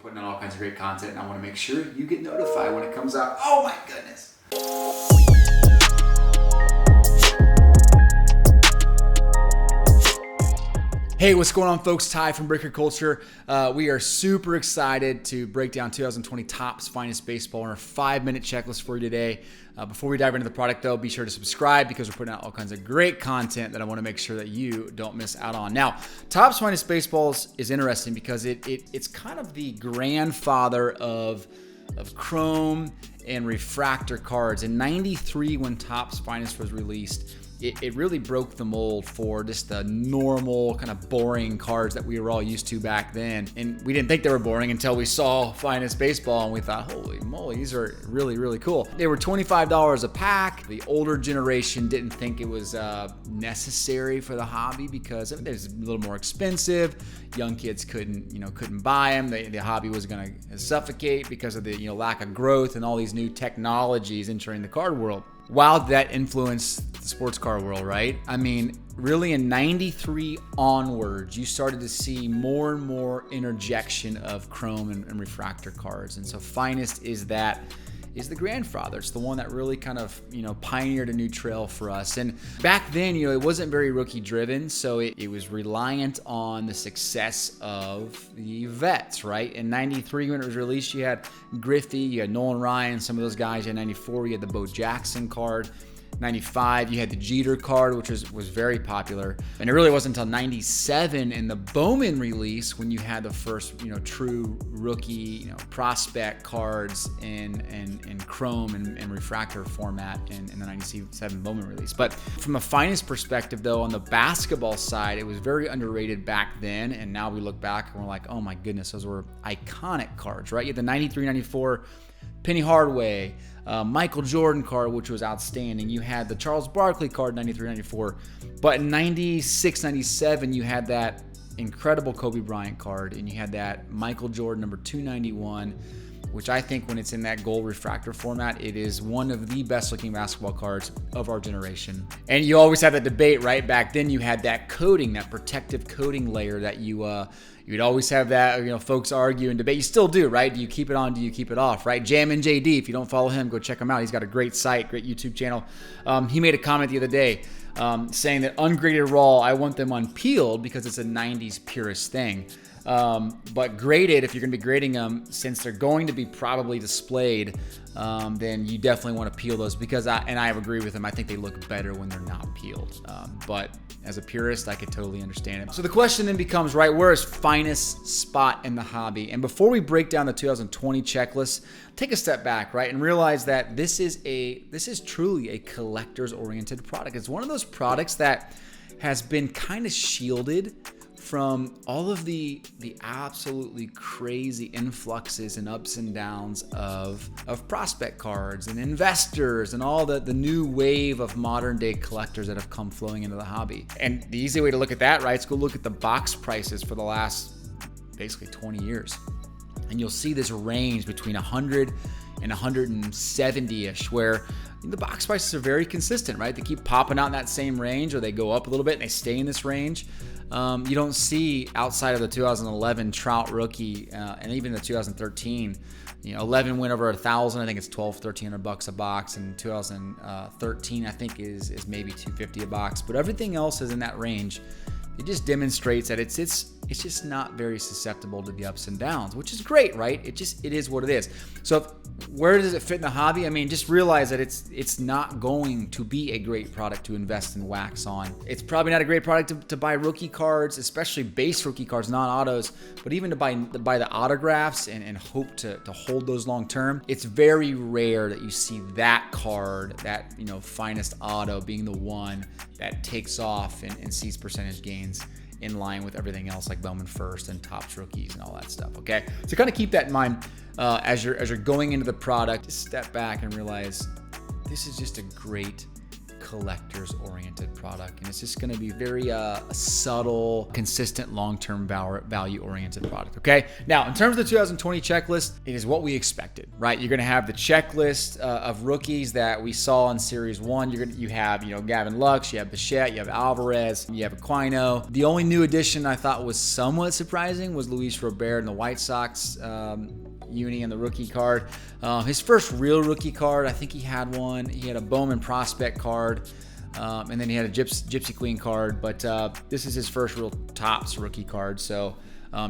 putting out all kinds of great content, and I want to make sure you get notified when it comes out. Oh my goodness. Hey, what's going on, folks? Ty from Breaker Culture. We are super excited to break down 2020 Topps Finest Baseball in our 5-minute checklist for you today. Before we dive into the product, though, be sure to subscribe because we're putting out all kinds of great content that I want to make sure that you don't miss out on. Now, Topps Finest Baseballs is interesting because it's kind of the grandfather of chrome and refractor cards. In '93, when Topps Finest was released, it really broke the mold for just the normal kind of boring cards that we were all used to back then. And we didn't think they were boring until we saw Finest Baseball and we thought, holy moly, these are really, really cool. They were $25 a pack. The older generation didn't think it was necessary for the hobby because it was a little more expensive. Young kids couldn't buy them. The hobby was going to suffocate because of the lack of growth and all these new technologies entering the card world. Wow, that influenced the sports car world, right? I mean, really in '93 onwards, you started to see more and more interjection of chrome and refractor cards. And so Finest is the grandfather. It's the one that really kind of, pioneered a new trail for us. And back then, it wasn't very rookie driven. So it was reliant on the success of the vets, right? In '93, when it was released, you had Griffey, you had Nolan Ryan, some of those guys. In '94, you had the Bo Jackson card. '95, you had the Jeter card, which was very popular. And it really wasn't until '97 in the Bowman release when you had the first, true rookie, prospect cards in chrome and refractor format in the '97 Bowman release. But from a Finest perspective, though, on the basketball side, it was very underrated back then. And now we look back and we're like, oh my goodness, those were iconic cards, right? You had the '93, '94 Penny Hardaway, Michael Jordan card, which was outstanding. You had the Charles Barkley card, '93, '94. But in '96, '97, you had that incredible Kobe Bryant card, and you had that Michael Jordan number 291, which I think when it's in that gold refractor format, it is one of the best looking basketball cards of our generation. And you always had that debate, right? Back then you had that coating, that protective coating layer that you'd always have that, folks argue and debate. You still do, right? Do you keep it on? Do you keep it off, right? Jammin' JD, if you don't follow him, go check him out. He's got a great site, great YouTube channel. He made a comment the other day saying that ungraded raw, I want them unpeeled because it's a 90s purist thing. But graded, if you're going to be grading them, since they're going to be probably displayed, then you definitely want to peel those because I agree with him. I think they look better when they're not peeled. But as a purist, I could totally understand it. So the question then becomes, right, where is Finest spot in the hobby? And before we break down the 2020 checklist, take a step back, right, and realize that this is truly a collector's oriented product. It's one of those products that has been kind of shielded from all of the absolutely crazy influxes and ups and downs of prospect cards and investors and all the new wave of modern day collectors that have come flowing into the hobby. And the easy way to look at that, right, is go look at the box prices for the last basically 20 years. And you'll see this range between 100 and 170-ish, where the box prices are very consistent, right? They keep popping out in that same range, or they go up a little bit and they stay in this range. You don't see outside of the 2011 Trout rookie and even the 2013, 11 went over 1,000. I think it's $1,200-1,300 a box, and 2013 I think is maybe $250 a box. But everything else is in that range. It just demonstrates that it's just not very susceptible to the ups and downs, which is great, right? It is what it is. So where does it fit in the hobby? I mean, just realize that it's not going to be a great product to invest in wax on. It's probably not a great product to buy rookie cards, especially base rookie cards, non-autos, but even to buy the autographs and hope to hold those long term. It's very rare that you see that card, that Finest auto, being the one that takes off and sees percentage gains in line with everything else like Bowman First and Topps rookies and all that stuff, okay? So kind of keep that in mind as you're going into the product. Just step back and realize this is just a great collector's oriented product. And it's just going to be very subtle, consistent, long-term value oriented product. Okay. Now, in terms of the 2020 checklist, it is what we expected, right? You're going to have the checklist of rookies that we saw in Series 1. You have, Gavin Lux, you have Bichette, you have Alvarez, you have Aquino. The only new addition I thought was somewhat surprising was Luis Robert in the White Sox uni and the rookie card. His first real rookie card, I think he had one. He had a Bowman prospect card, and then he had a Gypsy Queen card. But this is his first real Topps rookie card, so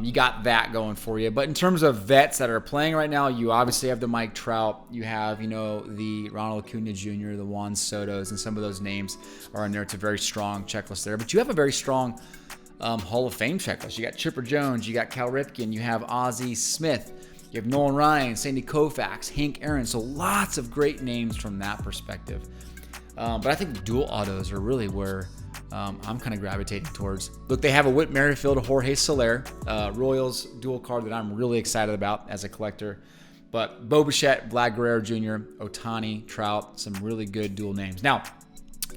you got that going for you. But in terms of vets that are playing right now, you obviously have the Mike Trout. You have, the Ronald Acuna Jr., the Juan Sotos, and some of those names are in there. It's a very strong checklist there. But you have a very strong Hall of Fame checklist. You got Chipper Jones, you got Cal Ripken, you have Ozzie Smith, you have Nolan Ryan, Sandy Koufax, Hank Aaron. So lots of great names from that perspective. But I think dual autos are really where I'm kind of gravitating towards. Look, they have a Whit Merrifield, a Jorge Soler, Royals dual card that I'm really excited about as a collector. But Bo Bichette, Vlad Guerrero Jr., Ohtani, Trout, some really good dual names. Now,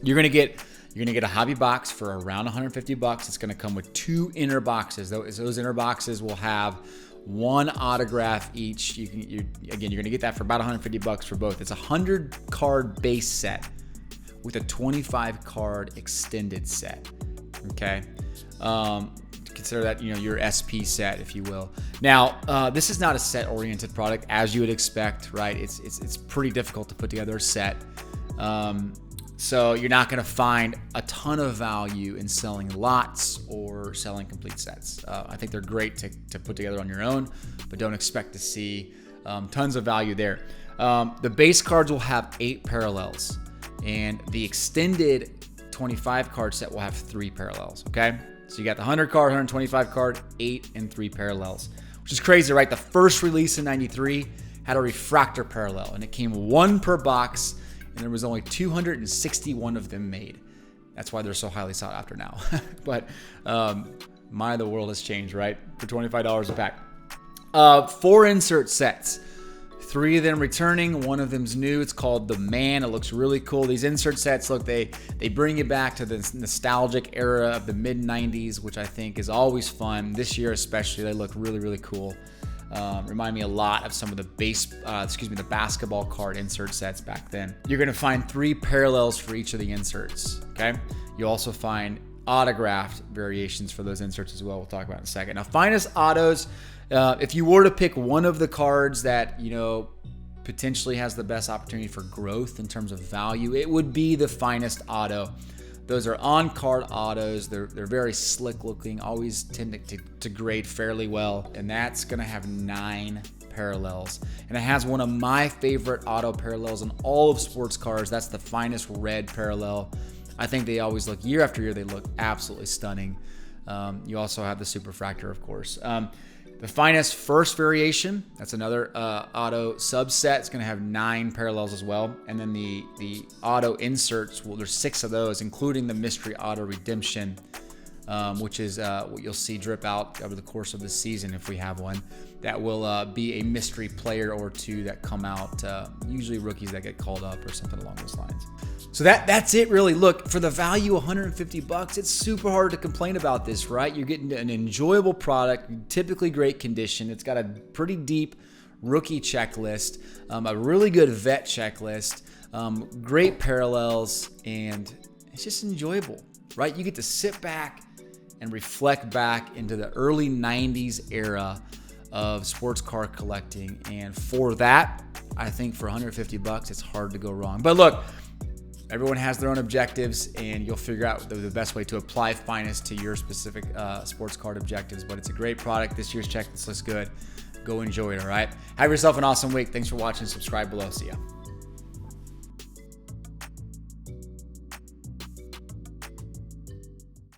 you're gonna get a hobby box for around $150. It's gonna come with 2 inner boxes. Those inner boxes will have 1 autograph each. You're gonna get that for about $150 for both. It's a 100 card base set with a 25 card extended set. Okay, consider that your SP set, if you will. Now, this is not a set oriented product as you would expect, right? It's pretty difficult to put together a set. So you're not going to find a ton of value in selling lots or selling complete sets. I think they're great to put together on your own, but don't expect to see tons of value there. The base cards will have 8 parallels, and the extended 25 card set will have 3 parallels, okay? So you got the 100 card, 125 card, 8 and 3 parallels, which is crazy, right? The first release in 93 had a refractor parallel, and it came 1 per box, and there was only 261 of them made. That's why they're so highly sought after now. But the world has changed, right? For $25 a pack. 4 insert sets. 3 of them returning, 1 of them's new. It's called the Man. It looks really cool. These insert sets, look, they bring you back to the nostalgic era of the mid-90s, which I think is always fun. This year especially, they look really, really cool. Remind me a lot of some of the basketball card insert sets back then. You're going to find 3 parallels for each of the inserts, okay? You'll also find autographed variations for those inserts as well. We'll talk about in a second. Now, Finest Autos, if you were to pick one of the cards that, potentially has the best opportunity for growth in terms of value, it would be the Finest Auto. Those are on-card autos. They're very slick looking, always tend to grade fairly well. And that's going to have 9 parallels. And it has one of my favorite auto parallels in all of sports cars. That's the Finest Red parallel. I think they always look, year after year, they look absolutely stunning. You also have the Superfractor, of course. The Finest First variation, that's another auto subset. It's going to have 9 parallels as well. And then the auto inserts, well, there's 6 of those, including the Mystery Auto Redemption, which is what you'll see drip out over the course of the season if we have one. That will be a mystery player or 2 that come out, usually rookies that get called up or something along those lines. So that's it really. Look, for the value of $150, it's super hard to complain about this, right? You're getting an enjoyable product, typically great condition. It's got a pretty deep rookie checklist, a really good vet checklist, great parallels, and it's just enjoyable, right? You get to sit back and reflect back into the early 90s era of sports car collecting. And for that, I think for $150, it's hard to go wrong. But look, everyone has their own objectives, and you'll figure out the best way to apply Finest to your specific sports card objectives. But it's a great product. This year's checklist looks good. Go enjoy it, all right? Have yourself an awesome week. Thanks for watching. Subscribe below. See ya.